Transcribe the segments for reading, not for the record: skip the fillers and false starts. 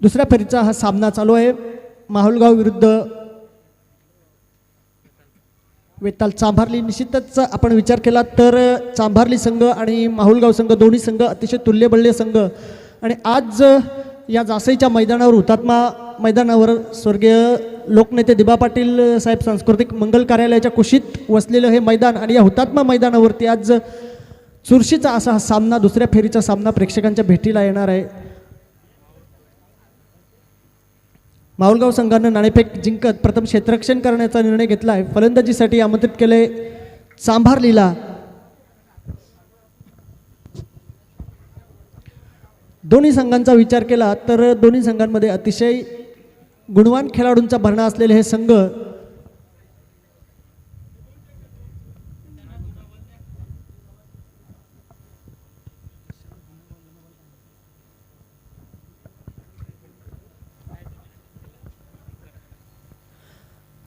दुसऱ्या फेरीचा हा सामना चालू आहे. माहुलगाव विरुद्ध वेताल चांभारली. निश्चितच आपण विचार केला तर चांभारली संघ आणि माहुलगाव संघ दोन्ही संघ अतिशय तुल्यबळ संघ. आणि आज या जासईच्या मैदानावर हुतात्मा मैदानावर स्वर्गीय लोकनेते दिबा पाटील साहेब सांस्कृतिक मंगल कार्यालयाच्या कुशीत वसलेलं हे मैदान आणि या हुतात्मा मैदानावरती आज चुरशीचा असा हा सामना दुसऱ्या फेरीचा सामना प्रेक्षकांच्या भेटीला येणार आहे. माहुलगाव संघानं नाणेफेक जिंकत प्रथम क्षेत्ररक्षण करण्याचा निर्णय घेतला आहे. फलंदाजीसाठी आमंत्रित केले चांभारलीला. दोन्ही संघांचा विचार केला तर दोन्ही संघांमध्ये अतिशय गुणवान खेळाडूंचा भरणा असलेले हे संघ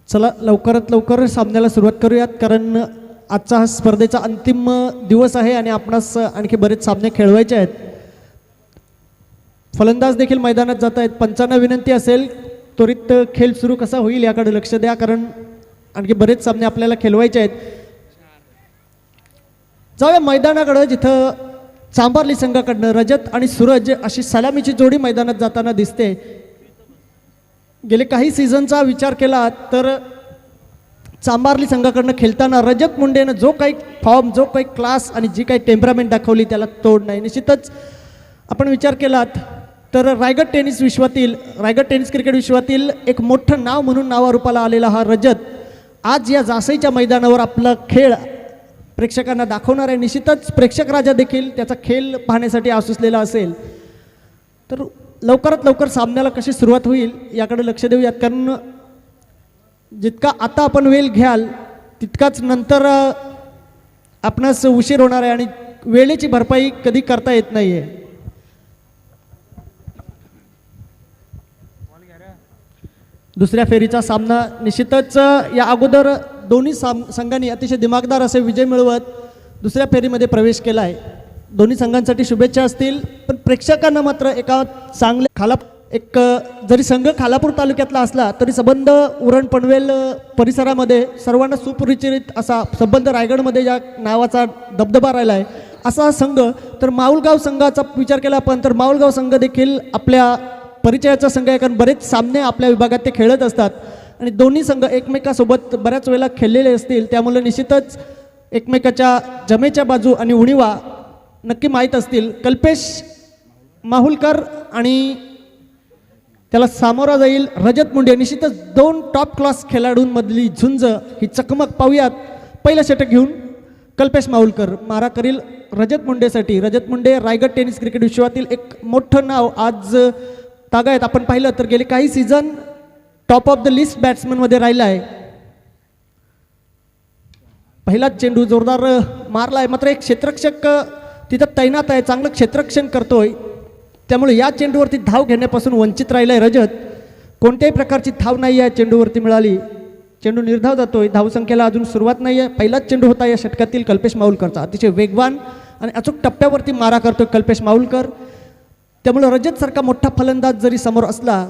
चला लवकरात लवकर सामन्याला सुरुवात करूयात, कारण आजचा हा स्पर्धेचा अंतिम दिवस आहे आणि आपणास आणखी बरेच सामने खेळवायचे आहेत. फलंदाज देखील मैदानात जात आहेत. पंचांना विनंती असेल त्वरित खेळ सुरू कसा होईल याकडे लक्ष द्या, कारण आणखी बरेच सामने आपल्याला खेळवायचे आहेत. जाऊया मैदानाकडं जिथं चांभारली संघाकडनं रजत आणि सूरज अशी सलामीची जोडी मैदानात जाताना दिसते. गेले काही सीझनचा विचार केला तर चांभारली संघाकडनं खेळताना रजत मुंडेनं जो काही फॉर्म, जो काही क्लास आणि जी काही टेम्परामेंट दाखवली त्याला तोड नाही. निश्चितच आपण विचार केलात तर रायगड टेनिस क्रिकेट विश्वातील एक मोठं नाव म्हणून नावारूपाला आलेला हा रजत आज या जासईच्या मैदानावर आपला खेळ प्रेक्षकांना दाखवणार आहे. निश्चितच प्रेक्षक राजा देखील त्याचा खेळ पाहण्यासाठी आसुसलेला असेल. तर लवकरात लवकर सामन्याला कशी सुरुवात होईल याकडे लक्ष देऊयात, कारण जितका आता आपण वेळ घ्याल तितकाच नंतर आपणास उशीर होणार आहे आणि वेळेची भरपाई कधी करता येत नाही आहे. दुसऱ्या फेरीचा सामना निश्चितच या अगोदर दोन्ही संघांनी अतिशय दिमागदार असे विजय मिळवत दुसऱ्या फेरीमध्ये प्रवेश केला आहे. दोन्ही संघांसाठी शुभेच्छा असतील, पण प्रेक्षकांना मात्र एका चांगल्या जरी संघ खालापूर तालुक्यातला असला तरी संबंध उरण पनवेल परिसरामध्ये सर्वांना सुपरिचित असा संबंध रायगडमध्ये या नावाचा दबदबा राहिला आहे असा हा संघ. तर माहुलगाव संघाचा विचार केला आपण तर माहुलगाव संघ देखील आपल्या परिचयाचा संघ आहे, कारण बरेच सामने आपल्या विभागात ते खेळत असतात आणि दोन्ही संघ एकमेकासोबत बऱ्याच वेळेला खेळलेले असतील, त्यामुळे निश्चितच एकमेकाच्या जमेच्या बाजू आणि उणीवा नक्की माहीत असतील. कल्पेश माहुलकर आणि त्याला सामोरा जाईल रजत मुंडे. निश्चितच दोन टॉप क्लास खेळाडूंमधली झुंज ही चकमक पाहूयात. पहिला षटक घेऊन कल्पेश माहुलकर मारा करील रजत मुंडेसाठी. रजत मुंडे रायगड टेनिस क्रिकेट विश्वातील एक मोठं नाव आज तागायत. आपण पाहिलं तर गेले काही season top of the list बॅट्समनमध्ये राहिला आहे. पहिलाच चेंडू जोरदार मारला आहे, मात्र एक क्षेत्ररक्षक तिथं तैनात आहे, चांगलं क्षेत्ररक्षण करतोय, त्यामुळे या चेंडूवरती धाव घेण्यापासून वंचित राहिला आहे रजत. कोणत्याही प्रकारची धाव नाही या चेंडूवरती मिळाली. चेंडू निर्धाव जातोय, धावसंख्येला अजून सुरुवात नाही आहे. पहिलाच चेंडू होता या षटकातील कल्पेश माहुलकरचा. अतिशय वेगवान आणि अचूक टप्प्यावरती मारा करतोय कल्पेश माहुलकर. त्यामुळे रजतसारखा मोठा फलंदाज जरी समोर असला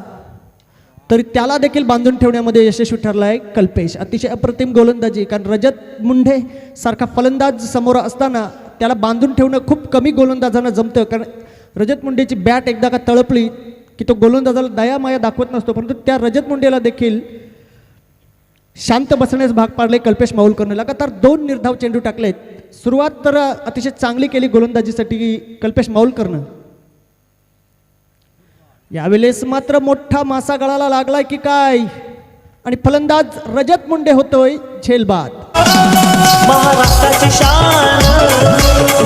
तरी त्याला देखील बांधून ठेवण्यामध्ये यशस्वी ठरला आहे कल्पेश. अतिशय अप्रतिम गोलंदाजी, कारण रजत मुंडे सारखा फलंदाज समोर असताना त्याला बांधून ठेवणं खूप कमी गोलंदाजांना जमतं, कारण रजत मुंडेची बॅट एकदा का तळपली की तो गोलंदाजाला दयामाया दाखवत नसतो, परंतु त्या रजत मुंडेला देखील शांत बसण्यास भाग पाडले कल्पेश माहुलकरनं. लगातार 2 निर्धाव चेंडू टाकलेत. सुरुवात तर अतिशय चांगली केली गोलंदाजीसाठी कल्पेश माहुलकरनं. यावेळेस मात्र मोठा मासा गळाला लागलाय की काय, आणि फलंदाज रजत मुंडे होतोय झेलबाद. महाराष्ट्राची शान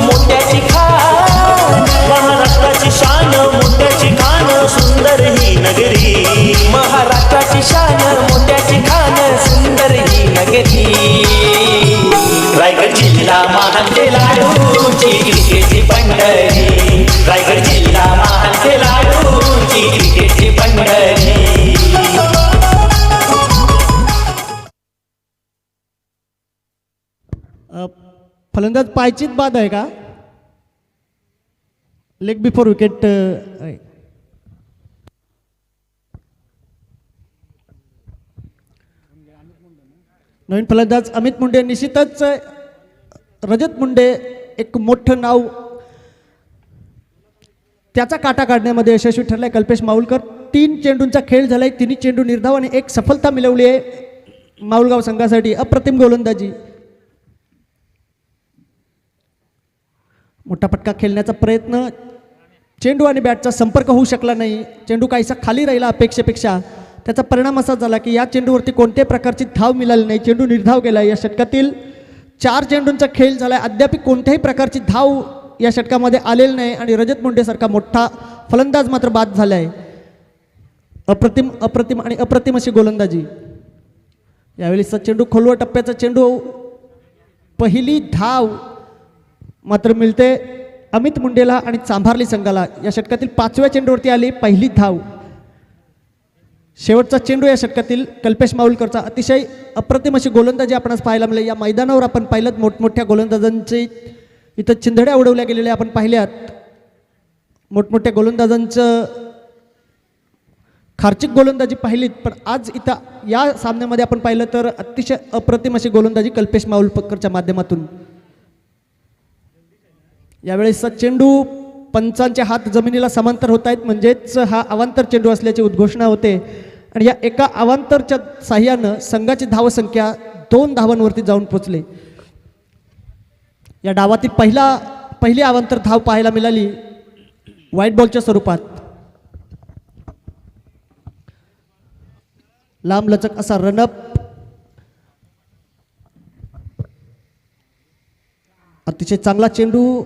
मोठ्याची खान, महाराष्ट्राची शान मोठ्याची खान, सुंदर ही नगरी. महाराष्ट्राची शान मोठ्याची खान, सुंदर ही नगरी. रायगड जिल्हा महान खेळाडूची क्रिकेटची पंढरी. रायगड जिल्हा महान खेळाडूची क्रिकेटची पंढरी. फलंदाज पायचीत बाद आहे का? Leg before wicket. नवीन फलंदाज अमित मुंडे. निश्चितच रजत मुंडे एक मोठं नाव त्याचा काटा काढण्यामध्ये यशस्वी ठरलाय. कल्पेश माऊलकर 3 चेंडूंचा खेळ झालाय, तिन्ही चेंडू निर्धाव आणि एक सफलता मिळवली आहे माऊलगाव संघासाठी. अप्रतिम गोलंदाजी, मोठा फटका खेळण्याचा प्रयत्न, चेंडू आणि बॅटचा संपर्क होऊ शकला नाही. चेंडू काहीसा खाली राहिला अपेक्षेपेक्षा. त्याचा परिणाम असा झाला की या चेंडूवरती कोणत्याही प्रकारची धाव मिळाली नाही. चेंडू निर्धाव गेला. या षटकातील 4 चेंडूंचा खेळ झाला, अद्याप कोणत्याही प्रकारची धाव या षटकामध्ये आलेली नाही आणि रजत मुंडेसारखा मोठा फलंदाज मात्र बाद झाला आहे. अप्रतिम अप्रतिम आणि अप्रतिम अशी गोलंदाजी. यावेळीचा चेंडू खोलवर टप्प्याचा चेंडू, पहिली धाव मात्र मिळते अमित मुंडेला आणि चांभारली संघाला. या षटकातील 5व्या चेंडूवरती आली पहिली धाव. शेवटचा चेंडू या षटकातील कल्पेश माऊलकरचा. अतिशय अप्रतिम अशी गोलंदाजी आपणास पाहायला मिळेल. या मैदानावर आपण पाहिलं मोठमोठ्या गोलंदाजांचे इथं चिंधड्या उडवल्या गेलेल्या आपण पाहिल्यात. मोठमोठ्या गोलंदाजांचं खार्चिक गोलंदाजी पाहिलीत, पण आज इथं या सामन्यामध्ये आपण पाहिलं तर अतिशय अप्रतिम अशी गोलंदाजी कल्पेश माऊलकरच्या माध्यमातून. यावेळेसचा चेंडू पंचांचे हात जमिनीला समांतर होत आहेत, म्हणजेच हा अवांतर चेंडू असल्याची उद्घोषणा होते आणि या एका अवांतरच्या साह्यानं संघाची धावसंख्या 2 धावांवरती जाऊन पोचले. या डावातील पहिली अवांतर धाव पाहायला मिळाली व्हाईट बॉलच्या स्वरूपात. लांबलचक असा रनअप, अतिशय चांगला चेंडू,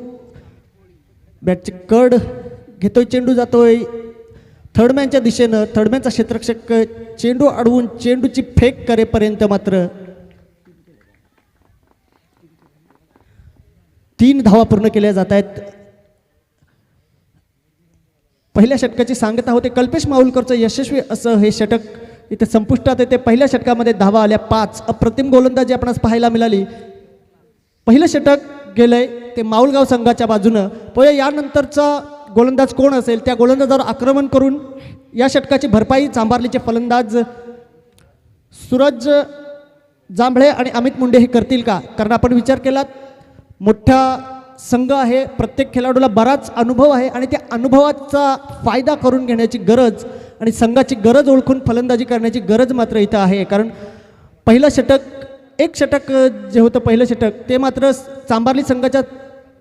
बॅटची कड घेतोय, चेंडू जातोय थर्डमॅनच्या दिशेनं. थर्डमॅनचा क्षेत्ररक्षक चेंडू अडवून चेंडूची फेक करेपर्यंत मात्र 3 धावा पूर्ण केल्या जात आहेत. पहिल्या षटकाची सांगता होते कल्पेश माऊलकरचं यशस्वी असं हे षटक इथे संपुष्टात येते. पहिल्या षटकामध्ये धावा आल्या 5. अप्रतिम गोलंदाजी आपणास पाहायला मिळाली. पहिलं षटक गेलंय ते माऊलगाव संघाच्या बाजूनं. पण यानंतरचा गोलंदाज कोण असेल, त्या गोलंदाजावर आक्रमण करून या षटकाची भरपाई चांभारलीचे फलंदाज सूरज जांभळे आणि अमित मुंडे हे करतील का? कारण आपण विचार केला मोठा संघ आहे, प्रत्येक खेळाडूला बराच अनुभव आहे आणि त्या अनुभवाचा फायदा करून घेण्याची गरज आणि संघाची गरज ओळखून फलंदाजी करण्याची गरज मात्र इथं आहे. कारण पहिलं एक षटक जे होतं पहिलं षटक ते मात्र चांभारली संघाच्या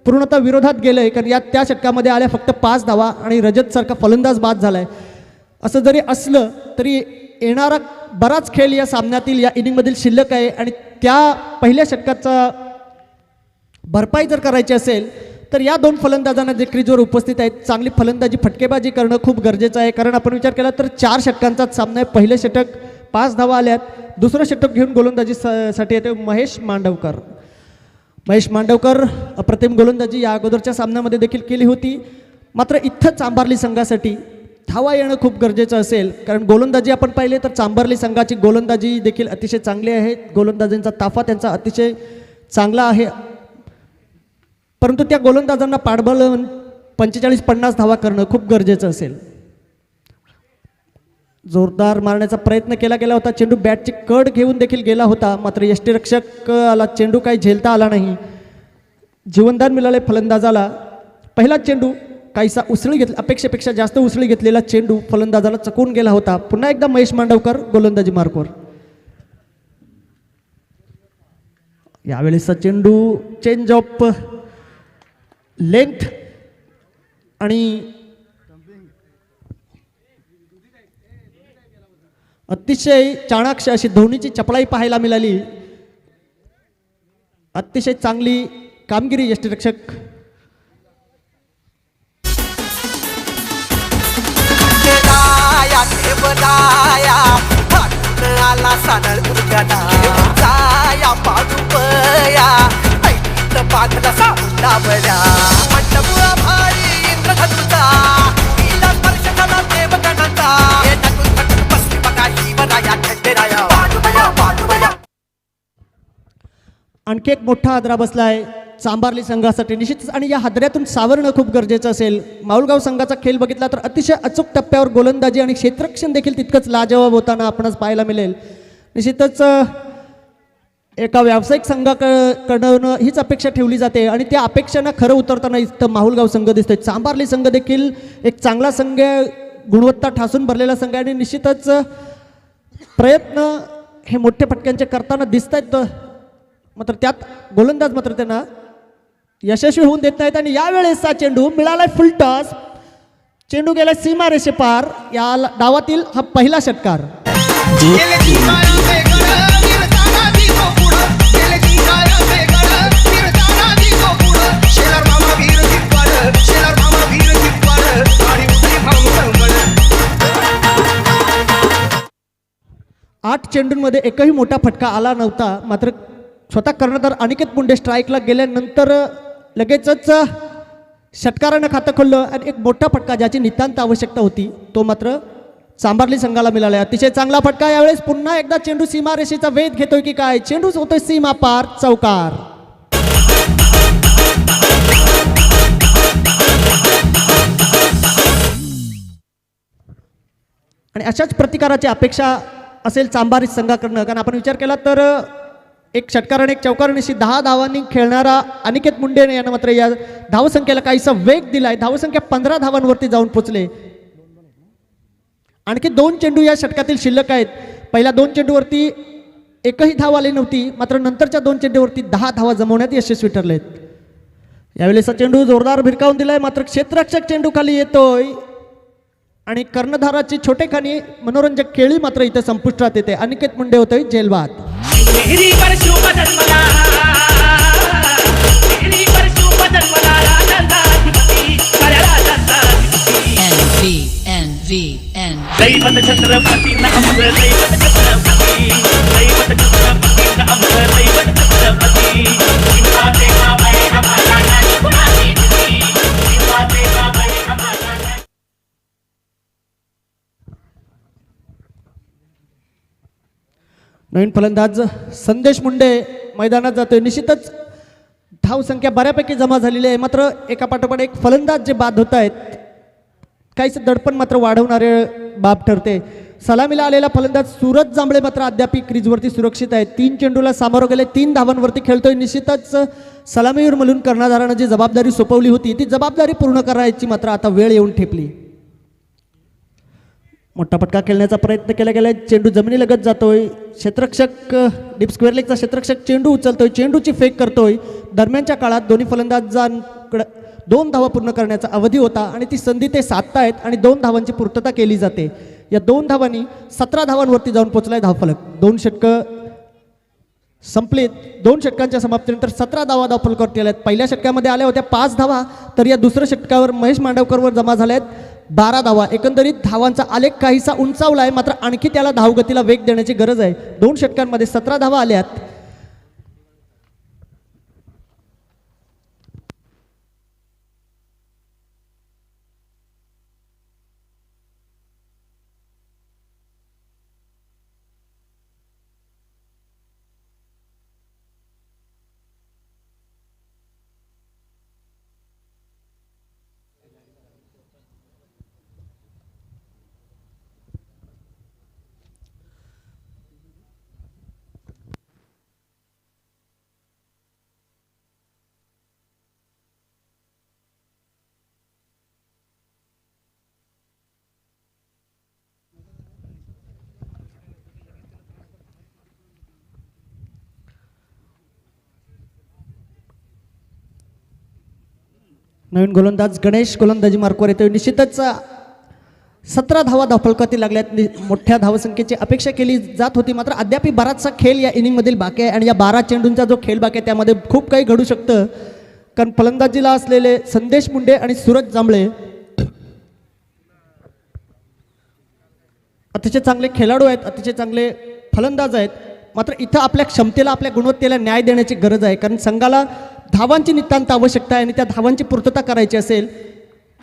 पूर्णतः विरोधात गेलं आहे, कारण त्या षटकामध्ये आल्या फक्त 5 धावा आणि रजतसारखा फलंदाज बाद झाला आहे. असं जरी असलं तरी येणारा बराच खेळ या सामन्यातील या इनिंगमधील शिल्लक आहे आणि त्या पहिल्या षटकाचा भरपाई जर करायची असेल तर या 2 फलंदाजांना जे क्रीजवर उपस्थित आहेत चांगली फलंदाजी फटकेबाजी करणं खूप गरजेचं आहे. कारण आपण विचार केला तर 4 षटकांचाच सामना आहे. पहिलं षटक 5 धावा आल्यात, दुसरं षटक घेऊन गोलंदाजीसाठी येते महेश मांडवकर. महेश मांडवकर अप्रतिम गोलंदाजी या अगोदरच्या सामन्यामध्ये देखील केली होती. मात्र इथं चांभारली संघासाठी धावा येणं खूप गरजेचं असेल, कारण गोलंदाजी आपण पाहिले तर चांभारली संघाची गोलंदाजी देखील अतिशय चांगली आहे. गोलंदाजींचा ताफा त्यांचा अतिशय चांगला आहे, परंतु त्या गोलंदाजांना पाठबळ 45-50 धावा करणं खूप गरजेचं असेल. जोरदार मारण्याचा प्रयत्न केला गेला होता. चेंडू बॅटची कड घेऊन देखील गेला होता, मात्र यष्टीरक्षकाला चेंडू काही झेलता आला नाही. जीवनदान मिळाले फलंदाजाला. पहिला चेंडू काहीसा उसळी घेतला, अपेक्षेपेक्षा जास्त उसळी घेतलेला चेंडू फलंदाजाला चकवून गेला होता. पुन्हा एकदा महेश मांडवकर गोलंदाजी मार्कवर. यावेळेचा चेंडू चेंज ऑफ लेंथ आणि अतिशय चाणाक्ष अशी धोनीची चपळाई पाहायला मिळाली. अतिशय चांगली कामगिरी यष्टीरक्षक आणखी एक मोठा हादरा बसला आहे चांभारली संघासाठी निश्चितच, आणि या हादऱ्यातून सावरणं खूप गरजेचं असेल. माऊलगाव संघाचा खेळ बघितला तर अतिशय अचूक टप्प्यावर गोलंदाजी आणि क्षेत्ररक्षण देखील तितकंच लाजवाब होताना आपणास पाहायला मिळेल. निश्चितच एका व्यावसायिक संघाकडून हीच अपेक्षा ठेवली जाते आणि त्या अपेक्षांना खरं उतरताना इथं माहुलगाव संघ दिसतोय. चांभारली संघ देखील एक चांगला संघ, गुणवत्ता ठासून भरलेला संघ आणि निश्चितच प्रयत्न हे मोठ्या फटक्यांचे करताना दिसत आहेत. मात्र त्यात गोलंदाज मात्र त्यांना यशस्वी होऊन देत नाहीत आणि यावेळेस हा चेंडू मिळालाय फुल टॉस. चेंडू गेला सीमा रेषे पार. या डावातील हा पहिला षटकार. आठ चेंडूंमध्ये एकही मोठा फटका आला नव्हता. मात्र स्वतः कर्णधार अनिकेत मुंडे स्ट्राईकला गेल्यानंतर लगेचच षटकारानं खातं खोललं आणि एक मोठा फटका ज्याची नितांत आवश्यकता होती तो मात्र चांभारली संघाला मिळाला. अतिशय चांगला फटका. यावेळेस पुन्हा एकदा चेंडू सीमारेषेचा वेध घेतोय की काय. चेंडू होतोय सीमा पार, चौकार. आणि अशाच प्रतिकाराची अपेक्षा असेल चांभारी संघाकडनं. कारण आपण विचार केला तर एक षटकार आणि एक चौकार निशी 10 धावांनी खेळणारा अनिकेत मुंडे यानं मात्र या धावसंख्येला काहीसा वेग दिलाय. धावसंख्या 15 धावांवरती जाऊन पोचले. आणखी 2 चेंडू या षटकातील शिल्लक आहेत. पहिल्या 2 चेंडूवरती एकही धाव आली नव्हती. मात्र नंतरच्या 2 चेंडूवरती 10 धावा जमवण्यात यशस्वी ठरलेत. यावेळेस हा चेंडू जोरदार भिरकावून दिलाय. मात्र क्षेत्ररक्षक चेंडू खाली येतोय आणि कर्णधाराची छोटेखानी मनोरंजक खेळी मात्र इथे संपुष्टात येते. अनिकेत मुंडे होतोय जेलबाद. दैवत छत्रपती नाम दैवत छत्रपती, दैवत छत्रपती नाम दैवत छत्रपती. शिवा देवा बाई आम्हाला नाही कुणाची भीती. शिवा देवा बाई आम्हाला नाही. नवीन फलंदाज संदेश मुंडे मैदानात जातोय. निश्चितच धावसंख्या बऱ्यापैकी जमा झालेली आहे. मात्र एका पाठोपाठ एक फलंदाज जे बाद होत आहेत काहीच दडपण मात्र वाढवणारे बाब ठरते. सलामीला आलेला फलंदाज सूरज जांभळे मात्र अद्याप क्रीजवरती सुरक्षित आहे. 3 चेंडूला सामोरं गेले, 3 धावांवरती खेळतोय. निश्चितच सलामीवर मलून कर्णधारानं जी जबाबदारी सोपवली होती ती जबाबदारी पूर्ण करायची मात्र आता वेळ येऊन ठेपली. मोठा फटका खेळण्याचा प्रयत्न केला गेलाय. चेंडू जमिनीलगत जातोय. क्षेत्ररक्षक डीप स्क्वेअर लेगचा क्षेत्ररक्षक चेंडू उचलतोय, चेंडूची फेक करतोय. दरम्यानच्या काळात दोन्ही फलंदाजांकडे 2 धावा पूर्ण करण्याचा अवधी होता आणि ती संधी ते साधतायत आणि 2 धावांची पूर्तता केली जाते. या 2 धावांनी 17 धावांवरती जाऊन पोहोचलाय धावफलक. 2 षटकं संपलीत. 2 षटकांच्या समाप्तीनंतर 17 धावा धावफलकावरती आल्यात. पहिल्या षटकामध्ये आल्या होत्या 5 धावा, तर या दुसऱ्या षटकावर महेश मांडवकरवर जमा झाल्या आहेत 12 धावा. एकंदरीत धावांचा आलेख काहीसा उंचावला आहे. मात्र आणखी त्याला धावगतीला वेग देण्याची गरज आहे. 2 षटकांमध्ये 17 धावा आल्यात. नवीन गोलंदाज गणेश गोलंदाजी मार्कवर येतोय. निश्चितच 17 धावा धावफलकावरती लागल्यात. मोठ्या धावसंख्येची अपेक्षा केली जात होती. मात्र अद्याप बराचसा खेळ या इनिंगमधील बाकी आहे आणि या 12 चेंडूंचा जो खेळ बाकी आहे त्यामध्ये खूप काही घडू शकतं. कारण फलंदाजीला असलेले संदेश मुंडे आणि सूरज जांभळे अतिशय चांगले खेळाडू आहेत, अतिशय चांगले फलंदाज आहेत. मात्र इथं आपल्या क्षमतेला, आपल्या गुणवत्तेला न्याय देण्याची गरज आहे. कारण संघाला धावांची नितांत आवश्यकता आहे आणि त्या धावांची पूर्तता करायची असेल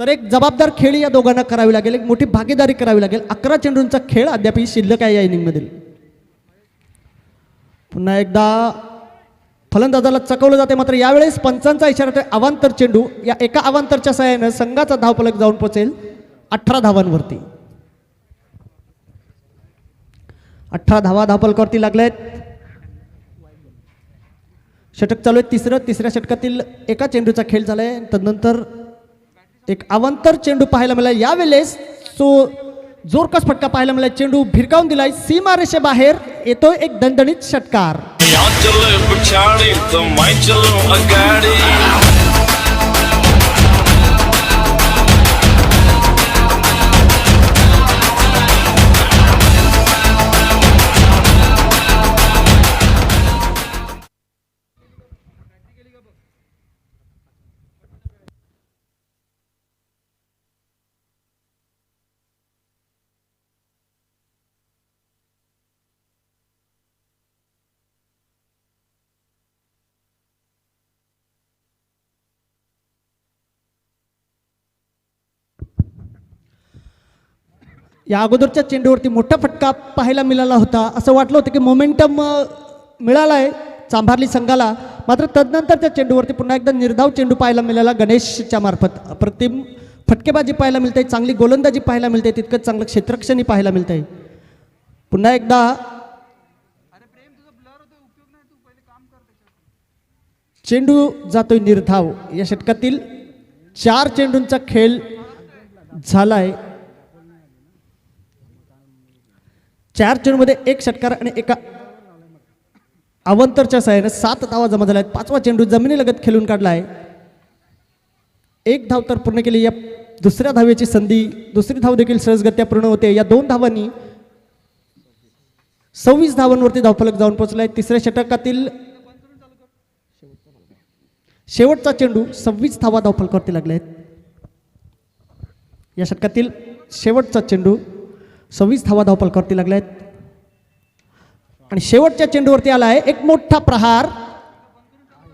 तर एक जबाबदार खेळ या दोघांना करावी लागेल, एक मोठी भागीदारी करावी लागेल. 11 चेंडूंचा खेळ अद्याप शिल्लक आहे या इनिंगमधील. पुन्हा एकदा फलंदाजाला चकवलं जाते. मात्र यावेळेस पंचांचा इशारा आहे अवांतर चेंडू. या एका अवांतरच्या सहाय्यानं संघाचा धावफलक जाऊन पोहोचेल 18 धावांवरती. 18 धावा धावफलकावरती लागल्यात. षटक चालू आहे तिसऱ्या षटकातील एका चेंडूचा खेळ झाला आहे. तदनंतर एक अवांतर चेंडू पाहायला मिळाला. यावेळेस जोरकस फटका पाहायला मिळाला. चेंडू भिरकावून दिलाय, सीमारेषेबाहेर येतोय एक दणदणीत षटकार. चलो पछाड़ी तो मैं चलो अगाड़ी. या अगोदरच्या चेंडूवरती मोठा फटका पाहायला मिळाला होता. असं वाटलं होतं की मोमेंटम मिळाला आहे चांभारली संघाला. मात्र तदनंतरच्या चेंडूवरती पुन्हा एकदा निर्धाव चेंडू पाहायला मिळाला गणेशच्या मार्फत. अप्रतिम फटकेबाजी पाहायला मिळते, चांगली गोलंदाजी पाहायला मिळते, तितकंच चांगलं क्षेत्ररक्षणही पाहायला मिळतंय. पुन्हा एकदा चेंडू जातोय निर्धाव. या षटकातील 4 चेंडूंचा खेळ झालाय. 4 चेंडूमध्ये 1 षटकार आणि एका अवंतरच्या सहाय्याने 7 धावा जमा झाल्या आहेत. 5वा चेंडू जमिनीलगत खेळून काढला आहे. 1 धाव तर पूर्ण केली. या दुसऱ्या धावेची संधी, दुसरी धाव देखील सहजगत्या पूर्ण होते. या 2 धावांनी 26 धावांवरती धावफलक जाऊन पोहोचलाय. तिसऱ्या षटकातील शेवटचा चेंडू 26 धावा धावफलकावरती लागले आहेत. या षटकातील शेवटचा चेंडू 26 धावा धावफलकावरती लागले आहेत. आणि शेवटच्या चेंडूवरती आला आहे एक मोठा प्रहार.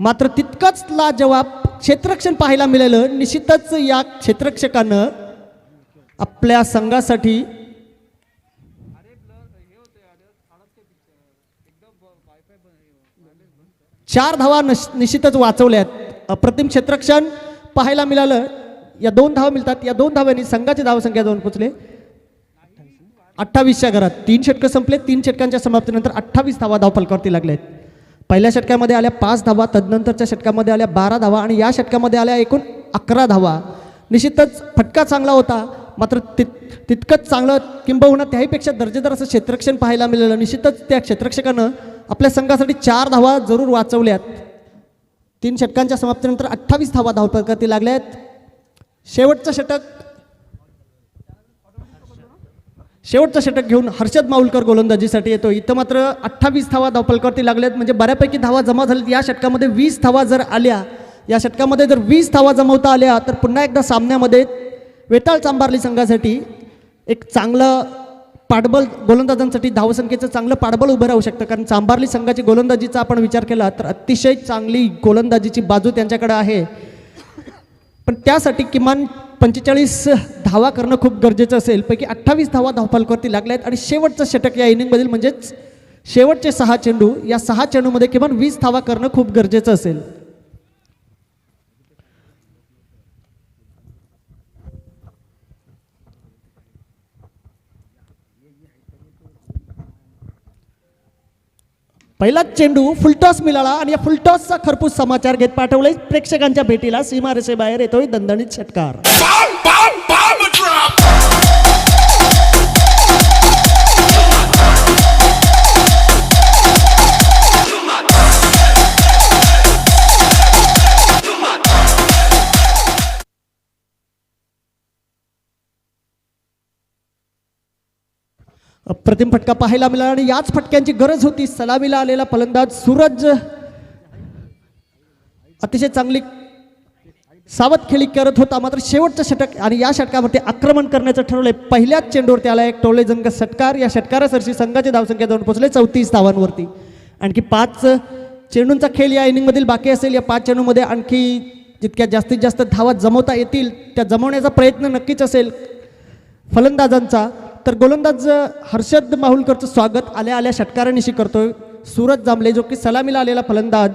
मात्र तितकंच लाजवाब क्षेत्ररक्षण पाहायला मिळालं. निश्चितच या क्षेत्ररक्षकानं आपल्या संघासाठी 4 धावा निश्चितच वाचवल्यात. अप्रतिम क्षेत्ररक्षण पाहायला मिळालं. या 2 धावा मिळतात. या 2 धावांनी संघाची धावसंख्या जाऊन पोहोचले 28च्या घरात. 3 षटकं संपले. 3 षटकांच्या समाप्तीनंतर 28 धावा धावफलकावरती लागलेत. पहिल्या षटकामध्ये आल्या 5 धावा, तदनंतरच्या षटकामध्ये आल्या 12 धावा आणि या षटकामध्ये आल्या एकूण 11 धावा. निश्चितच फटका चांगला होता, मात्र तितकंच चांगलं किंबहुना त्याहीपेक्षा दर्जेदार असं क्षेत्ररक्षण पाहायला मिळालं. निश्चितच त्या क्षेत्ररक्षकानं आपल्या संघासाठी 4 धावा जरूर वाचवल्यात. 3 षटकांच्या समाप्तीनंतर 28 धावा धावफलकावरती लागल्यात. शेवटचं षटक घेऊन हर्षद माऊलकर गोलंदाजीसाठी येतो. इथं मात्र 28 धावा धावफलकावरती लागल्यात, म्हणजे बऱ्यापैकी धावा जमा झाल्यात. या षटकामध्ये 20 धावा जर आल्या, या षटकामध्ये जर 20 धावा जमवता आल्या तर पुन्हा एकदा सामन्यामध्ये वेताळ चांभारली संघासाठी एक चांगलं पाठबळ, गोलंदाजांसाठी धावसंख्येचं चांगलं पाठबळ उभं राहू शकतं. कारण चांभारली संघाची गोलंदाजीचा आपण विचार केला तर अतिशय चांगली गोलंदाजीची बाजू त्यांच्याकडे आहे. पण त्यासाठी किमान 45 धावा करणं खूप गरजेचं असेल. पैकी 28 धावा धावफलकावरती लागल्या आहेत. आणि शेवटचं षटक या इनिंगमधील म्हणजेच शेवटचे 6 चेंडू, या 6 चेंडूमध्ये किमान 20 धावा करणं खूप गरजेचं असेल. पहिलाच चेंडू फुलटॉस मिळाला आणि या फुलटॉसचा खरपूस समाचार घेत पाठवले प्रेक्षकांच्या भेटीला. सीमारेषेबाहेर येतोय दणदणीत षटकार. अप्रतिम फटका पाहायला मिळाला आणि याच फटक्यांची गरज होती. सलामीला आलेला फलंदाज सूरज अतिशय चांगली सावध खेळी करत होता. मात्र शेवटचं षटक आणि या षटकावरती आक्रमण करण्याचं ठरवलंय. पहिल्याच चेंडूवरती आला एक टोळेजंग षटकार. या षटकारासरशी संघाची धावसंख्या जाऊन पोहोचले 34 धावांवरती. आणखी 5 चेंडूंचा खेळ या इनिंगमधील बाकी असेल. या 5 चेंडूमध्ये आणखी जितक्या जास्तीत जास्त धावा जमवता येतील त्या जमवण्याचा प्रयत्न नक्कीच असेल फलंदाजांचा. तर गोलंदाज हर्षद माहुलकरचं स्वागत आल्या आल्या षटकारानिशी करतोय सूरज जांभले, जो की सलामीला आलेला फलंदाज.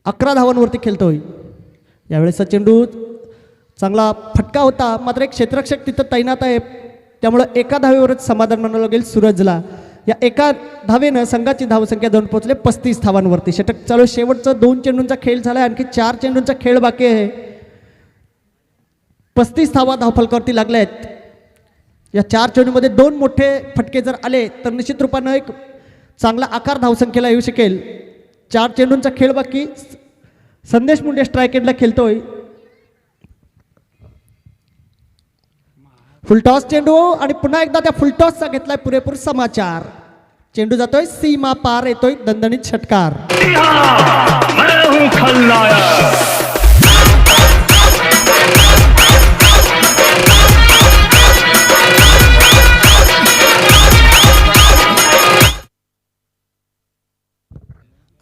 11 धावांवरती खेळतोय. यावेळेसचा चेंडू चांगला फटका होता, मात्र एक क्षेत्ररक्षक तिथं तैनात आहे, त्यामुळं एका धावेवरच समाधान मानावं लागेल सूरजला. या एका धावेनं संघाची धावसंख्या जाऊन पोहोचले 35 धावांवरती. षटक चालू आहे. शेवटचा 2 चेंडूंचा खेळ झाला, आणखी 4 चेंडूंचा खेळ बाकी आहे. 35 धावा धावफलकावरती लागल्या आहेत. या 4 चेंडूमध्ये 2 मोठे फटके जर आले तर निश्चित रूपानं एक चांगला आकार धावसंख्येला येऊ शकेल. 4 चेंडूंचा खेळ बाकी. संदेश मुंडे स्ट्राईक एंडला खेळतोय. फुलटॉस चेंडू आणि पुन्हा एकदा त्या फुलटॉसचा घेतलाय पुरेपूर समाचार. चेंडू जातोय सीमा पार, येतोय दणदणीत षटकार. मैं हूं खलनायक.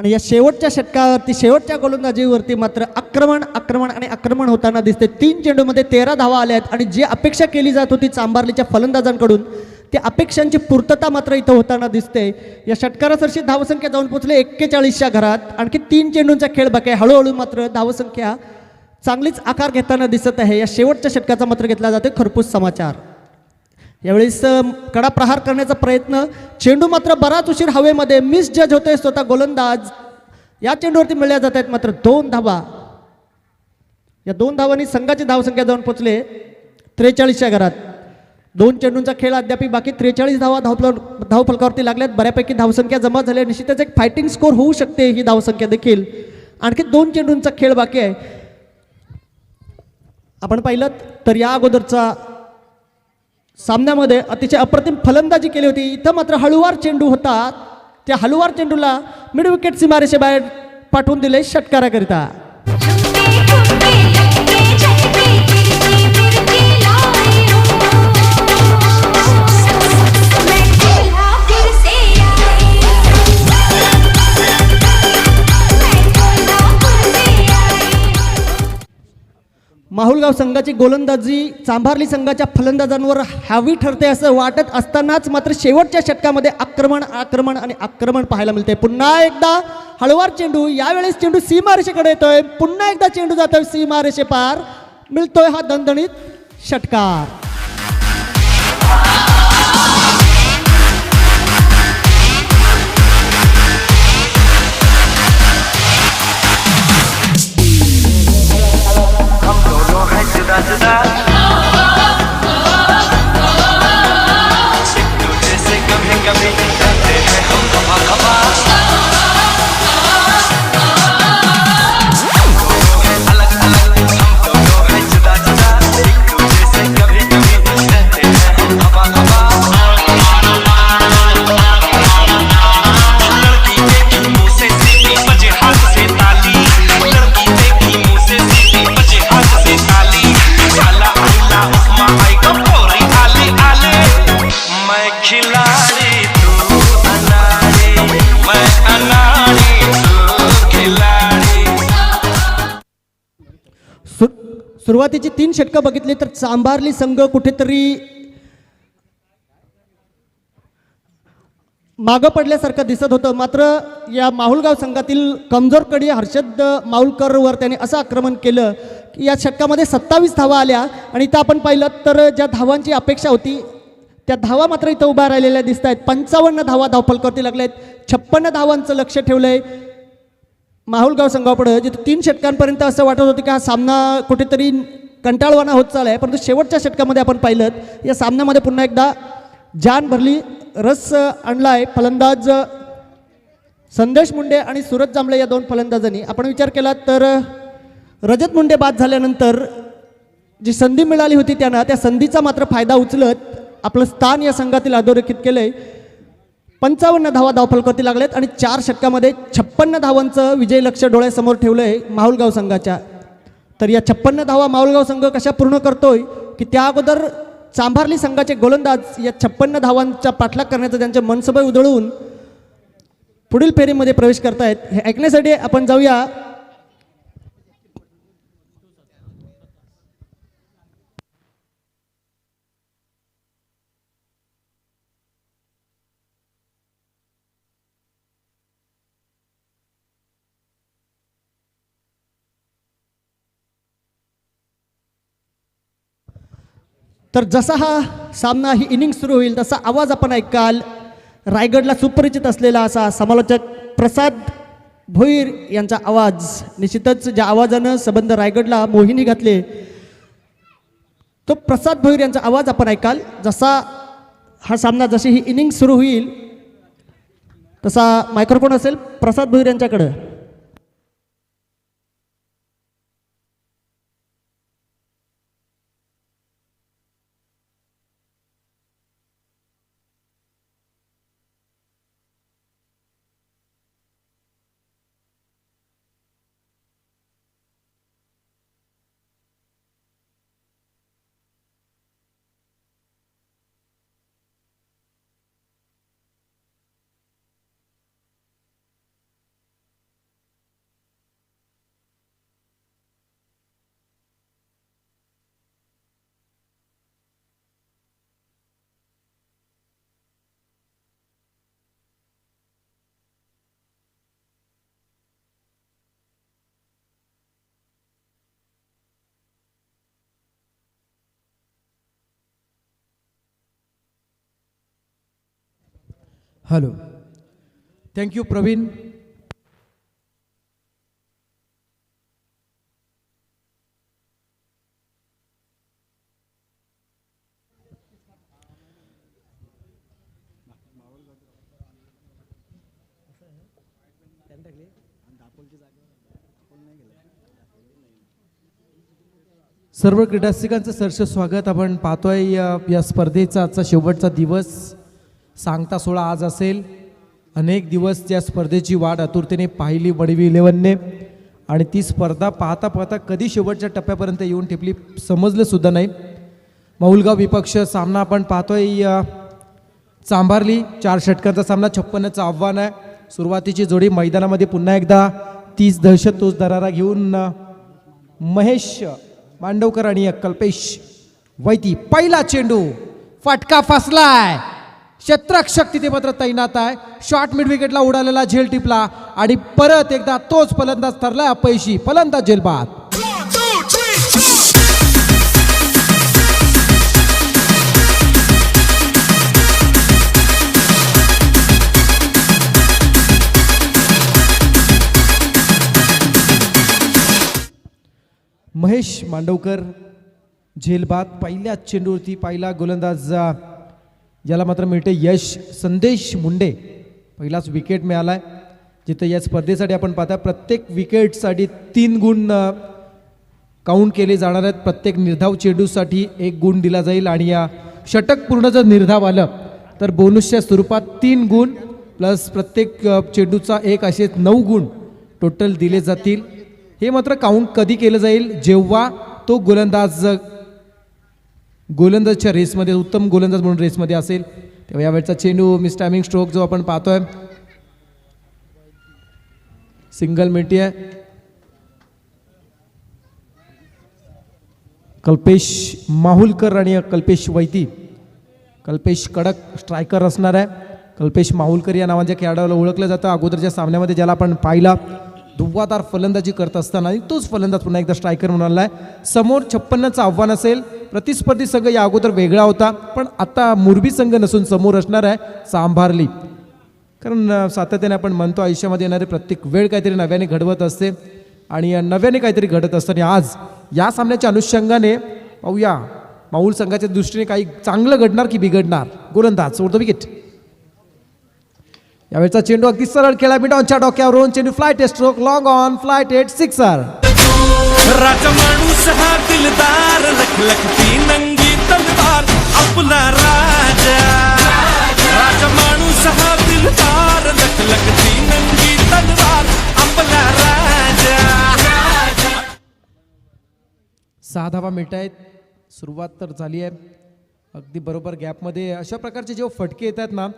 आणि या शेवटच्या षटकावरती, शेवटच्या गोलंदाजीवरती मात्र आक्रमण आक्रमण आणि आक्रमण होताना दिसते. 3 चेंडूमध्ये 13 धावा आल्या आहेत आणि जी अपेक्षा केली जात होती चांभारलीच्या फलंदाजांकडून, त्या अपेक्षांची पूर्तता मात्र इथं होताना दिसते. या षटकारासरशी धावसंख्या जाऊन पोहोचले 41च्या घरात. आणखी 3 चेंडूंचा खेळ बाकी आहे. हळूहळू मात्र धावसंख्या चांगलीच आकार घेताना दिसत आहे. या शेवटच्या षटकाचा मात्र घेतला जातो खरपूस समाचार. यावेळेस कडा प्रहार करण्याचा प्रयत्न, चेंडू मात्र बराच उशीर हवेमध्ये मिस जज होतोय स्वतः गोलंदाज. या चेंडूवरती मिळल्या जात आहेत मात्र 2 धावा. या 2 धावांनी संघाची धावसंख्या जाऊन पोहोचले 43च्या घरात. 2 चेंडूंचा खेळ अद्याप बाकी. 43 धावा धावफलकावरती लागल्यात. बऱ्यापैकी धावसंख्या जमा झाली. निश्चितच एक फायटिंग स्कोर होऊ शकते ही धावसंख्या देखील. आणखी 2 चेंडूंचा खेळ बाकी आहे. आपण पाहिलं तर या अगोदरचा सामन्यामध्ये अतिशय अप्रतिम फलंदाजी केली होती. इथं मात्र हळुवार चेंडू होता. त्या हळुवार चेंडूला मिड विकेट सीमारेषेबाहेर पाठवून दिले षटकाराकरिता. माहुलगाव संघाची गोलंदाजी चांभारली संघाच्या फलंदाजांवर हावी ठरते असं वाटत असतानाच मात्र शेवटच्या षटकामध्ये आक्रमण आक्रमण आणि आक्रमण पाहायला मिळते. पुन्हा एकदा हळुवार चेंडू. यावेळेस चेंडू सीमारेषेकडे येतोय. पुन्हा एकदा चेंडू जातोय सीमारेषे पार. मिळतोय हा दणदणीत षटकार. सुरुवातीची 3 षटकं बघितली तर चांभारली संघ कुठेतरी मागं पडल्यासारखं दिसत होतं. मात्र या माहुलगाव संघातील कमजोर कडी हर्षद माऊलकरवर त्याने असं आक्रमण केलं की या षटकामध्ये 27 धावा आल्या. आणि इथं आपण पाहिलं तर ज्या धावांची अपेक्षा होती त्या धावा मात्र इथं उभ्या राहिलेल्या दिसत आहेत. 55 धावा धावफलकावरती लागल्या आहेत. 56 धावांचं लक्ष ठेवलं आहे माहुलगाव संघापुढं. जिथं 3 षटकांपर्यंत असं वाटत होतं की हा सामना कुठेतरी कंटाळवाना होत चालला आहे, परंतु शेवटच्या षटकामध्ये आपण पाहिलं या सामन्यामध्ये पुन्हा एकदा जान भरली, रस आणला आहे फलंदाज संदेश मुंडे आणि सूरज जांभळे या 2 फलंदाजांनी. आपण विचार केला तर रजत मुंडे बाद झाल्यानंतर जी संधी मिळाली होती त्यांना, त्या संधीचा मात्र फायदा उचलत आपलं स्थान या संघातील अधोरेखित केलं आहे. 55 धावा धावफलकावरती लागलेत आणि 4 षटकामध्ये 56 धावांचं विजय लक्ष डोळ्यासमोर ठेवलं आहे माहुलगाव संघाच्या. तर या 56 धावा माहुलगाव संघ कशा पूर्ण करतोय की त्या अगोदर चांभारली संघाचे गोलंदाज या 56 धावांचा पाठलाग करण्याचं त्यांचे मनसबळ उधळून पुढील फेरीमध्ये प्रवेश करतायत. हे ऐकण्यासाठी आपण जाऊया तर जसा हा सामना ही इनिंग सुरू होईल तसा आवाज आपण ऐकाल. रायगडला सुपरिचित असलेला असा समालोचक प्रसाद भोईर यांचा आवाज, निश्चितच ज्या आवाजानं संबंध रायगडला मोहिनी घातले, तो प्रसाद भोईर यांचा आवाज आपण ऐकाल. जसा हा सामना, जशी ही इनिंग सुरू होईल तसा मायक्रोफोन असेल प्रसाद भोईर यांच्याकडं. Hello, thank you Praveen. सर्व क्रीडारसिकांचं सहर्ष स्वागत. आपण पाहतोय या स्पर्धेचा आजचा शेवटचा दिवस, सांगता सोहळा आज असेल. अनेक दिवस त्या स्पर्धेची वाट आतुरतेने पाहिली वडवी इलेव्हनने, आणि ती स्पर्धा पाहता पाहता कधी शेवटच्या टप्प्यापर्यंत येऊन ठेपली समजलं सुद्धा नाही. माहुलगाव विपक्ष सामना आपण पाहतोय चांभारली. 4 षटकांचा सामना, 56चं आव्हान आहे. सुरुवातीची जोडी मैदानामध्ये पुन्हा एकदा 30 दहशत तोच दरारा घेऊन महेश मांडवकर आणि कल्पेश वैती. पहिला चेंडू, फटका फसलाय. क्षेत्ररक्षक तिथे मात्र तैनात आहे. शॉर्ट मिड विकेटला उडालेला झेल टिपला आणि परत एकदा तोच फलंदाज ठरलाय अपयशी. फलंदाज झेलबाद. महेश मांडवकर झेलबाद. पहिल्या चेंडूवरती पहिला गोलंदाज याला मात्र मिळते यश. संदेश मुंडे पहिलाच विकेट मिळालाय. जिथे या स्पर्धेसाठी आपण पाहता प्रत्येक विकेटसाठी 3 गुण काउंट केले जाणार आहेत. प्रत्येक निर्धाव चेंडूसाठी 1 गुण दिला जाईल, आणि या षटक पूर्ण जर निर्धाव आलं तर बोनसच्या स्वरूपात 3 गुण प्लस प्रत्येक चेंडूचा 1 असे 9 गुण टोटल दिले जातील. हे मात्र काउंट कधी केलं जाईल, जेव्हा तो गोलंदाजच्या रेसमध्ये, उत्तम गोलंदाज म्हणून रेसमध्ये असेल तेव्हा. यावेळचा चेंडू मिस टायमिंग स्ट्रोक जो आपण पाहतोय, सिंगल मिळती आहे. कल्पेश माहुलकर आणि कल्पेश वैती. कल्पेश कडक स्ट्रायकर असणार आहे. कल्पेश माहुलकर या नावाच्या खेळाडूला ओळखलं जातं. अगोदरच्या सामन्यामध्ये ज्याला आपण पाहिला धुव्वाधार फलंदाजी करत असताना, आणि तोच फलंदाज पुन्हा एकदा स्ट्रायकर म्हणून आलाय. समोर 56चं आव्हान असेल. प्रतिस्पर्धी संघ या अगोदर वेगळा होता, पण आता मुरबी संघ नसून समोर असणार आहे चांभारली. कारण सातत्याने आपण म्हणतो आयुष्यामध्ये येणारे प्रत्येक वेळ काहीतरी नव्याने घडवत असते, आणि नव्याने काहीतरी घडत असतं. आणि आज या सामन्याच्या अनुषंगाने पाहूया माऊल संघाच्या दृष्टीने काही चांगलं घडणार की बिघडणार. गोलंदाज सोडतो विकेट. यावेळचा चेंडू अगदी सरळ खेळा मिडॉनच्या डोक्यावरून. चेंडू flight stroke, long on, flighted, sixer. राजा माणूस हा दिलदार, लखलखती नंगी तलवार आपला राजा. राजा माणूस हा दिलदार, लखलखती नंगी तलवार आपला राजा. 6 धावा मिळत आहेत. सुरुवात तर झाली आहे अगदी बरोबर गॅपमध्ये. अशा प्रकारचे जेव्हा फटके येतात ना,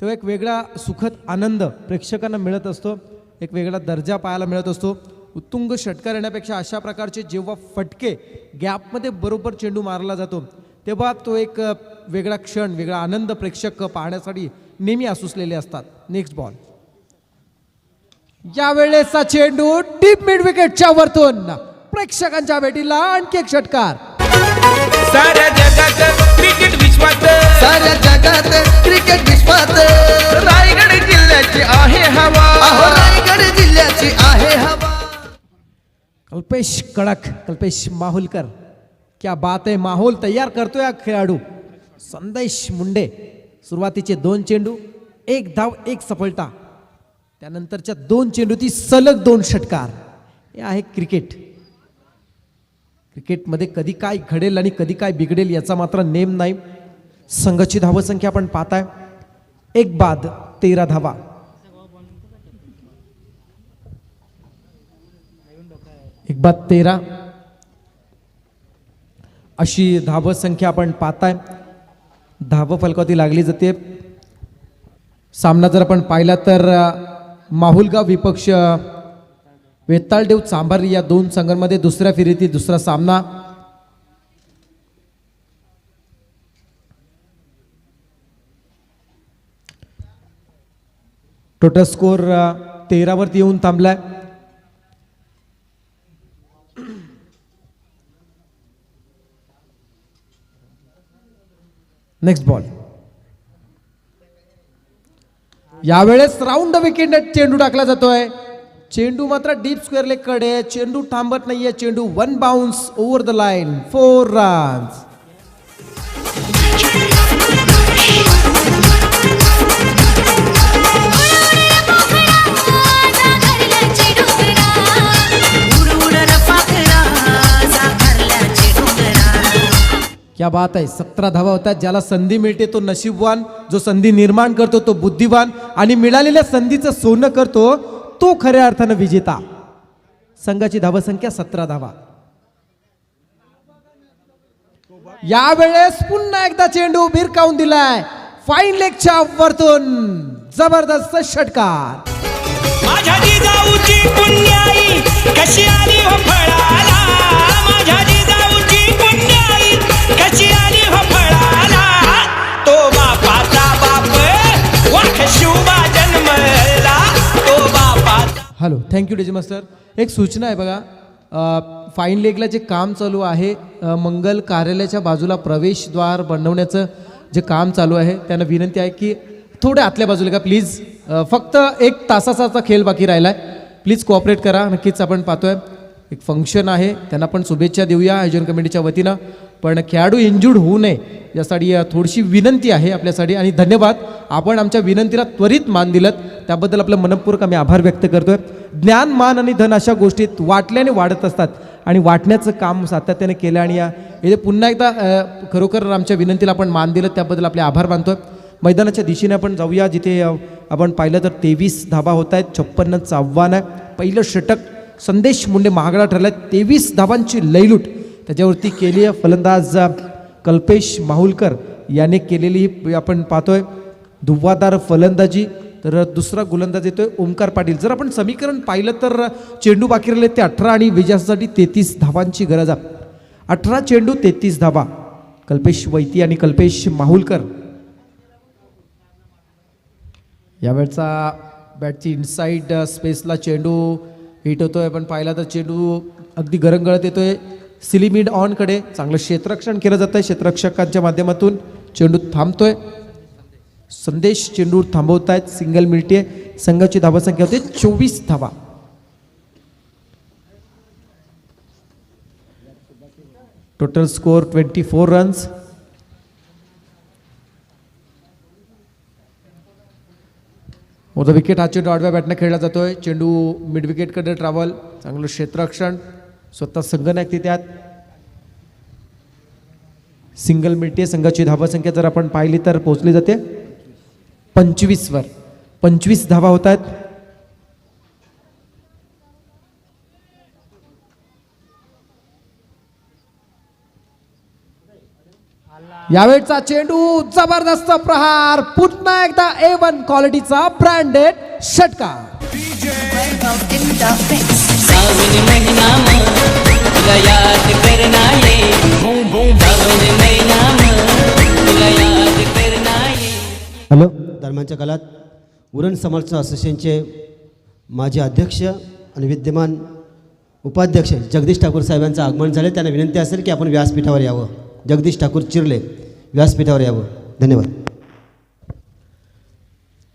तेव्हा एक वेगळा सुखद आनंद प्रेक्षकांना मिळत असतो, एक वेगळा दर्जा पाहायला मिळत असतो. उत्तुंग षटकार येण्यापेक्षा अशा प्रकारचे जेव्हा फटके गॅपमध्ये बरोबर चेंडू मारला जातो, तेव्हा तो एक वेगळा क्षण, वेगळा आनंद प्रेक्षक पाहण्यासाठी नेहमी आसुसलेले असतात. Next ball. यावेळेचा चेंडू डीप मिड विकेटच्या वरतून. प्रेक्षकांच्या भेटीला आणखी एक षटकार. साऱ्या जगाचं क्रिकेट विश्वाचं साऱ्या जगात क्रिकेट विश्वात रायगड जिल्ह्याची आहे हवा अहो रायगड जिल्ह्याची आहे हवा. कल्पेश कडक, कल्पेश माहुलकर, क्या बात आहे. माहोल तयार करतोय हा खेळाडू संदेश मुंडे. सुरुवातीचे 2 चेंडू, 1 धाव 1 सफलता, त्यानंतरच्या 2 चेंडू ती सलग 2 षटकार. हे आहे क्रिकेट. क्रिकेटमध्ये कधी काय घडेल आणि कधी काय बिघडेल याचा मात्र नेम नाही. संघाची धावसंख्या आपण पाहताय 1 बाद 13 धावा. एक बाद 13 अशी धावसंख्या आपण पाहताय. धाव फलकावरती लागली जाते. सामना जर आपण पाहिला तर माहुलगाव विपक्ष वेताळदेव चांभार या 2 संघांमध्ये दुसऱ्या फेरीतील दुसरा सामना. टोटल स्कोर 13 वरती येऊन थांबलाय. Next ball. यावेळेस राऊंड विकेट चेंडू टाकला जातोय. चेंडू मात्र डीप स्क्वेअर लेग कडे. चेंडू थांबत नाहीये. चेंडू 1 bounce over the line, 4 runs. क्या बात आहे. 17 धावा होतात. ज्याला संधी मिळते तो नशीबवान, जो संधी निर्माण करतो तो बुद्धिवान, आणि मिळालेल्या संधीचं सोनं करतो तो खऱ्या अर्थानं विजेता. संघाची धावसंख्या 17 धावा. यावेळेस पुन्हा एकदा चेंडू भिरकावून दिलाय. फाईन लेगच्या वरतून जबरदस्त षटकार. माझ्या जिजाऊची पुण्याई कशी आली हो फळाला, माझ्या जिजाऊची पुण्याई कशी आली हो फळाला, तो बापाचा बाप वाख शिवबा जन्मला, तो बापाचा. Hello, thank you DJ master. एक सूचना आहे बघा, फाईन लेगला जे काम चालू आहे, मंगल कार्यालयाच्या बाजूला प्रवेशद्वार बनवण्याचं जे काम चालू आहे, त्यांना विनंती आहे की थोडे आतल्या बाजूला का प्लीज. फक्त 1 तासाचा खेळ बाकी राहिला आहे. प्लीज कोऑपरेट करा. नक्कीच आपण पाहतोय एक फंक्शन आहे, त्यांना पण शुभेच्छा देऊया आयोजन कमिटीच्या वतीनं. पण खेळाडू इंजूर्ड होऊ नये यासाठी थोडीशी विनंती आहे आपल्यासाठी. आणि धन्यवाद, आपण आमच्या विनंतीला त्वरित मान दिलं त्याबद्दल आपलं मनपूर्वक आम्ही आभार व्यक्त करतोय. ज्ञान, मान आणि धन अशा गोष्टीत वाटल्याने वाढत असतात आणि वाटण्याचं काम सातत्याने केलं. आणि इथे पुन्हा एकदा खरोखर आमच्या विनंतीला आपण मान दिलं त्याबद्दल आपले आभार मानतोय. मैदानाच्या दिशेने आपण जाऊया, जिथे आपण पाहिलं तर 23 धाबा होत आहेत. 56चं आव्हान आहे. पहिलं षटक संदेश मुंडे महागडा ठरलाय. 23 धाबांची लयलूट त्याच्यावरती केली आहे फलंदाज कल्पेश माहुलकर याने केलेली आपण पाहतोय धुव्वादार फलंदाजी. तर दुसरा गोलंदाज येतोय ओमकार पाटील. जर आपण समीकरण पाहिलं तर चेंडू बाकी राहिले ते 18 आणि विजयासाठी 33 धावांची गरज आहे. 18 चेंडू 33 धावा. कल्पेश वैती आणि कल्पेश माहुलकर. यावेळचा बॅटची इनसाइड स्पेसला चेंडू हिट होतोय. आपण पाहिला तर चेंडू अगदी गरंगळत येतोय सिलिमिड ऑनकडे. चांगलं क्षेत्ररक्षण केलं जातं आहे. क्षेत्ररक्षकांच्या माध्यमातून चेंडू थांबतोय. संदेश चेंडू थांबवत आहेत. सिंगल मिळते. संघाची धावसंख्या होते 24 धावा. Total score 24 runs. The wicket हा चेंडू आडव्या बॅटने खेळला जातोय. चेंडू मिड विकेटकडे ट्रॅव्हल. चांगलं क्षेत्ररक्षण. स्वतः संघनायक तिथे सिंगल मिळते. संघाची धावसंख्या जर आपण पाहिली तर पोहोचली जाते 25 वर. 25 धावा होत आहेत. यावेळचा चेंडू जबरदस्त प्रहार. पुन्हा एकदा A1 क्वालिटीचा ब्रँडेड षटकार. सावन महिना तुला याद करना ये, सावन महिना तुला याद करना ये. हॅलो, दरम्यानच्या काळात उरण समाज असोसिएशनचे माजी अध्यक्ष आणि विद्यमान उपाध्यक्ष जगदीश ठाकूर साहेबांचं आगमन झाले. त्यांना विनंती असेल की आपण व्यासपीठावर यावं. जगदीश ठाकूर चिरले व्यासपीठावर यावं. धन्यवाद.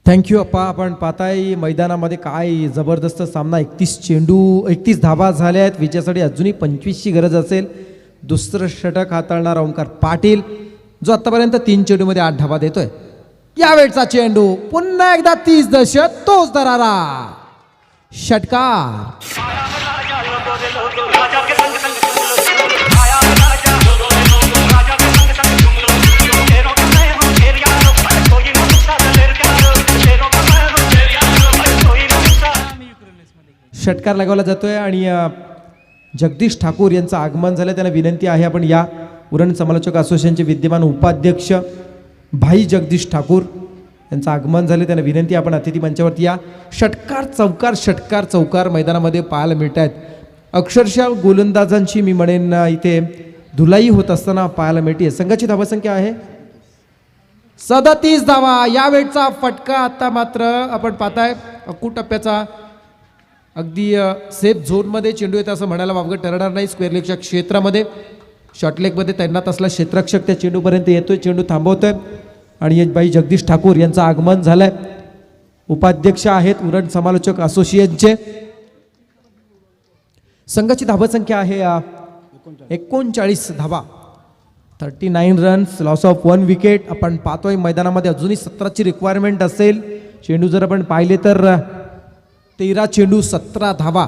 थँक्यू अप्पा. आपण पाहताय मैदानामध्ये काय जबरदस्त सामना. 31 धावा झाल्या आहेत. विजयासाठी अजूनही 25ची गरज असेल. दुसरं षटक हाताळणारा ओंकार पाटील जो आतापर्यंत 3 चेंडूमध्ये 8 धावा देतोय. यावेळचा चेंडू पुन्हा एकदा 30 दशक तोच दरारा षटकार. राजा के संग संग सुन लो आया राजा राजा के संग संग सुन लो शेरों का मैं हूँ शेर यारो कोई न गुस्सा दलेर प्यारो शेरों का मैं हूँ शेर यारो कोई न गुस्सा. षटकार लगावला जातोय आणि जगदीश ठाकूर यांचं आगमन झालं. त्यांना विनंती आहे आपण या उरण समालोचक असोसिएशनचे विद्यमान उपाध्यक्ष भाई जगदीश ठाकूर यांचं आगमन झाले. त्यांना विनंती आपण अतिथी मंचावरती या. षटकार चौकार मैदानामध्ये पाहायला मिळत आहेत. अक्षरशः गोलंदाजांची मी म्हणेन इथे धुलाई होत असताना पाहायला मिळते. संघाची धावसंख्या आहे 37 धावा. यावेळचा फटका आता मात्र आपण पाहताय अकू टप्प्याचा अगदी सेफ झोनमध्ये चेंडू येतं असं म्हणायला वावगं ठरणार नाही. स्क्वेअर लेगच्या क्षेत्रामध्ये शॉर्ट लेगमध्ये तैनात असला क्षेत्ररक्षक त्या चेंडूपर्यंत येतोय. चेंडू थांबवतोय आणि बाई जगदीश ठाकूर यांचं आगमन झालंय. उपाध्यक्ष आहेत उरण समालोचक असोसिएशनचे. संघाची धावसंख्या आहे 39 धावा. 39 रन्स. Loss of 1 wicket. आपण पाहतोय मैदानामध्ये अजूनही 17ची रिक्वायरमेंट असेल. चेंडू जर आपण पाहिले तर 13 चेंडू 17 धावा.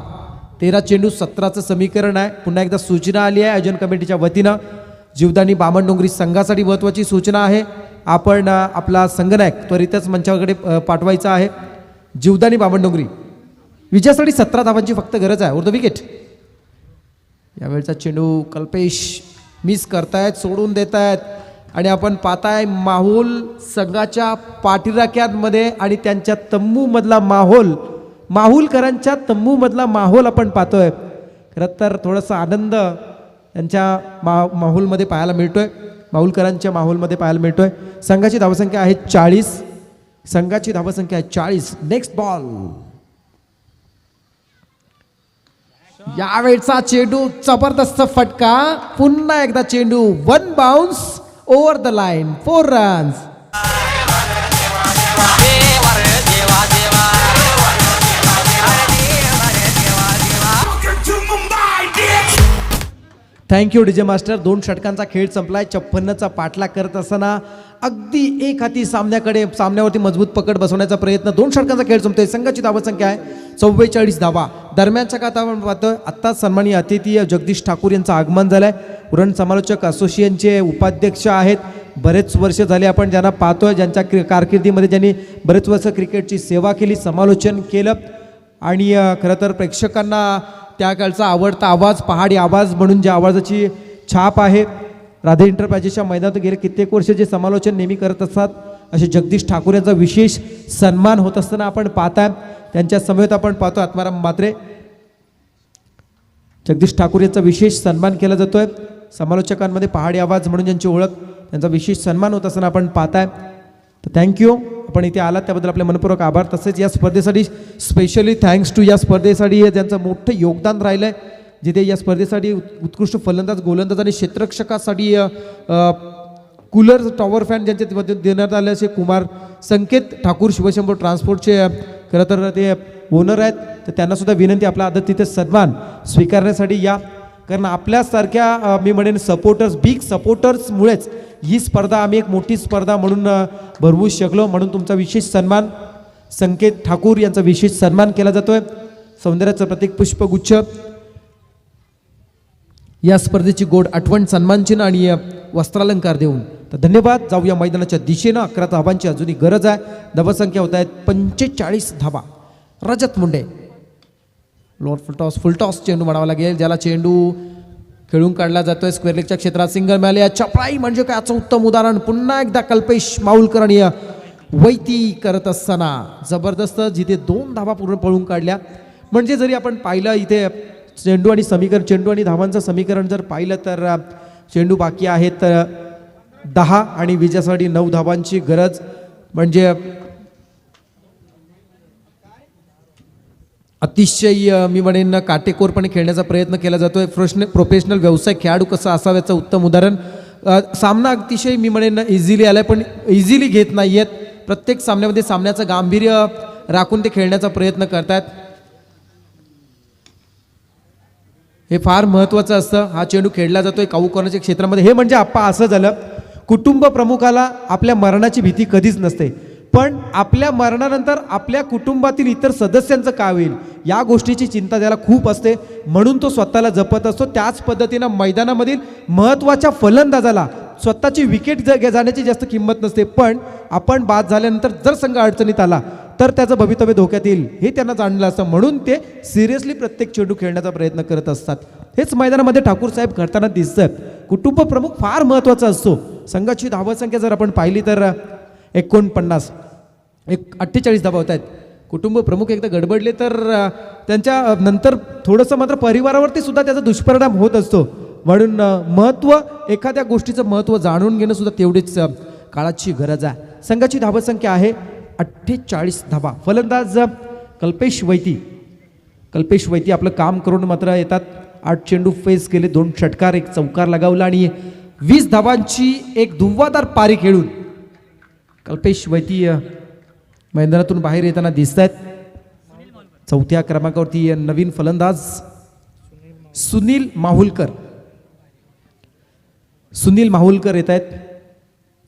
13 चेंडू 17चं समीकरण आहे. पुन्हा एकदा सूचना आली आहे आयोजन कमिटीच्या वतीनं. जीवदानी बामणडोंगरी संघासाठी महत्त्वाची सूचना आहे. आपण आपला संघनायक त्वरितच मंचाकडे पाठवायचा आहे. जीवदानी बामणडोंगरी विजयासाठी 17 धावांची फक्त गरज आहे. उर्ध विकेट. यावेळचा चेंडू कल्पेश मिस करतायत, सोडून देत आहेत आणि आपण पाहताय माहोल संघाच्या पाठीराख्यांमध्ये आणि त्यांच्या तंबूमधला माहुलकरांच्या तंबूमधला माहोल आपण पाहतोय. खरं तर थोडासा आनंद त्यांच्या माहोलमध्ये पाहायला मिळतोय. माहुलकरांच्या माहोलमध्ये पाहायला मिळतोय. संघाची धावसंख्या आहे 40. संघाची धावसंख्या आहे 40. Next ball. यावेळचा चेंडू जबरदस्त फटका. पुन्हा एकदा चेंडू 1 bounce over the line. 4 runs. Thank you DJ master. 2 षटकांचा खेळ संपलाय. 56चा पाठलाग करत असताना अगदी एक हाती सामन्यावरती मजबूत पकड बसवण्याचा प्रयत्न. 2 षटकांचा खेळ संपतोय. संघाची धावसंख्या आहे 44 धावा. दरम्यानच्या काळात आपण पाहतोय आत्ताच सन्माननीय अतिथी जगदीश ठाकूर यांचं आगमन झालंय. उरण समालोचक असोसिएशनचे उपाध्यक्ष आहेत. बरेच वर्ष झाले आपण ज्यांना पाहतोय, ज्यांच्या कारकिर्दीमध्ये ज्यांनी बरेच वर्ष क्रिकेटची सेवा केली, समालोचन केलं आणि खरं तर प्रेक्षकांना त्या काळचा आवडता आवाज, पहाडी आवाज म्हणून ज्या आवाजाची छाप आहे. राधे इंटरप्राइजेसच्या मैदानात गेले कित्येक वर्ष जे समालोचन नेहमी करत असतात असे जगदीश ठाकूर यांचा विशेष सन्मान होत असताना आपण पाहताय. त्यांच्या समवेत आपण पाहतो आत्माराम म्हात्रे. जगदीश ठाकूर यांचा विशेष सन्मान केला जातोय. समालोचकांमध्ये पहाडी आवाज म्हणून ज्यांची ओळख, त्यांचा विशेष सन्मान होत असताना आपण पाहताय. तर थँक्यू. आपण इथे आलात त्याबद्दल आपले मनपूर्वक आभार. तसेच या स्पर्धेसाठी स्पेशली थँक्स टू या स्पर्धेसाठी ज्यांचं मोठं योगदान राहिलं आहे, जिथे या स्पर्धेसाठी उत्कृष्ट फलंदाज, गोलंदाज आणि क्षेत्ररक्षकासाठी कूलर, टॉवर फॅन ज्यांच्या देण्यात आले असे कुमार संकेत ठाकूर शिवशंभू ट्रान्सपोर्टचे खरं तर ते ओनर आहेत. तर त्यांनासुद्धा विनंती आपला आदर तिथे सन्मान स्वीकारण्यासाठी या. कारण आपल्यासारख्या मी म्हणेन सपोर्टर्स, बिग सपोर्टर्समुळेच ही स्पर्धा आम्ही एक मोठी स्पर्धा म्हणून भरवू शकलो. म्हणून तुमचा विशेष सन्मान संकेत ठाकूर यांचा विशेष सन्मान केला जातोय. सौंदर्याचं प्रतीक पुष्पगुच्छ, या स्पर्धेची गोड आठवण, सन्मानचिन्ह आणि वस्त्रालंकार देऊन. तर धन्यवाद. जाऊया मैदानाच्या दिशेनं. 11 धावांची अजूनही गरज आहे. धावसंख्या होत आहेत 45 धावा. रजत मुंडे लोअर फुलटॉस चेंडू म्हणावा लागेल, ज्याला चेंडू खेळून काढला जातोय. स्क्वेअर लेगच्या क्षेत्रात सिंगल मिळाले. चपळाई म्हणजे काय याचं उत्तम उदाहरण. पुन्हा एकदा कल्पेश माहुलकर आणि वैती करत असताना जबरदस्त, जिथे 2 धावा पूर्ण पळून काढल्या. म्हणजे जरी आपण पाहिलं इथे चेंडू आणि समीकरण, चेंडू आणि धावांचं समीकरण जर पाहिलं तर चेंडू बाकी आहेत 10 आणि विजयासाठी 9 धावांची गरज. म्हणजे अतिशय मी म्हणेन काटेकोरपणे खेळण्याचा प्रयत्न केला जातोय. प्रोफेशनल व्यावसायिक खेळाडू कसा असावा याचं उत्तम उदाहरण सामना अतिशय मी म्हणेन इझिली आलाय, पण इझिली घेत नाही आहेत. प्रत्येक सामन्यामध्ये सामन्याचं गांभीर्य राखून ते खेळण्याचा प्रयत्न करतात. हे फार महत्त्वाचं असतं. हा चेंडू खेळला जातोय काऊ कॉर्नरच्या क्षेत्रामध्ये. हे म्हणजे आप्पा असं झालं, कुटुंब प्रमुखाला आपल्या मरणाची भीती कधीच नसते, पण आपल्या मरणानंतर आपल्या कुटुंबातील इतर सदस्यांचं काय होईल या गोष्टीची चिंता त्याला खूप असते, म्हणून तो स्वतःला जपत असतो. त्याच पद्धतीनं मैदानामधील महत्त्वाच्या फलंदाजाला स्वतःची विकेट जाण्याची जास्त किंमत नसते, पण आपण बाद झाल्यानंतर जर संघ अडचणीत आला तर त्याचं भवितव्य धोक्यात येईल हे त्यांना जाणलं असतं, म्हणून ते सिरियसली प्रत्येक चेंडू खेळण्याचा प्रयत्न करत असतात. हेच मैदानामध्ये ठाकूर साहेब करताना दिसतं. कुटुंब प्रमुख फार महत्त्वाचा असतो. संघाची धावसंख्या जर आपण पाहिली तर 48 धावा होत आहेत. कुटुंब प्रमुख एकदा गडबडले तर त्यांच्या नंतर थोडंसं मात्र परिवारावरती सुद्धा त्याचा दुष्परिणाम होत असतो, म्हणून महत्त्व एखाद्या गोष्टीचं महत्त्व जाणून घेणं सुद्धा तेवढीच काळाची गरज आहे. संघाची धावसंख्या आहे 48 धावा. फलंदाज कल्पेश वैती आपलं काम करून मात्र येतात. 8 चेंडू फेस केले, 2 षटकार, 1 चौकार लगावला आणि 20 धावांची एक धुव्वादार पारी खेळून कल्पेश वैती मैदानातून बाहेर येताना दिसत आहेत. 4थ्या क्रमांकावरती नवीन फलंदाज सुनील माहुलकर येत आहेत.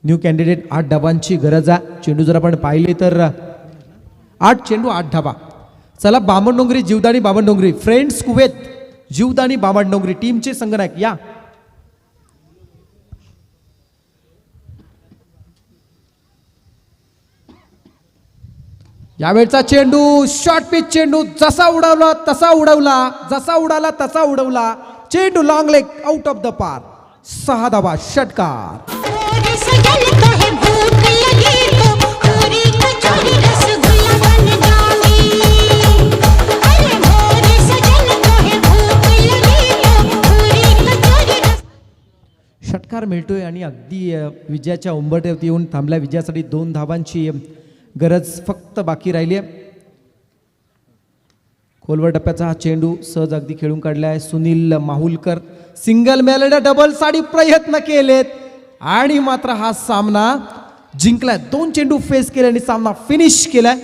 New candidate. 8 धावांची गरज आहे. चेंडू जर आपण पाहिले तर 8 चेंडू 8 धावा. चला बामणडोंगरी, जीवदानी बामणडोंगरी, फ्रेंड्स कुवेत जीवदानी बामणडोंगरी टीमचे संघनायक या. यावेळचा चेंडू शॉर्ट पिच चेंडू, जसा उडवला तसा उडवला, चेंडू long leg out of the पार. 6 धावा, षटकार. षटकार मिळतोय आणि अगदी विजयाच्या उंबरठ्यावरती येऊन थांबल्या. विजयासाठी 2 धावांची गरज फक्त बाकी राहिली आहे. खोलवर टप्प्याचा हा चेंडू सहज अगदी खेळून काढला आहे. सुनील माहुलकर सिंगल मेलड, डबल साठी प्रयत्न केलेत आणि मात्र हा सामना जिंकलाय. 2 चेंडू फेस केले आणि सामना फिनिश केलाय.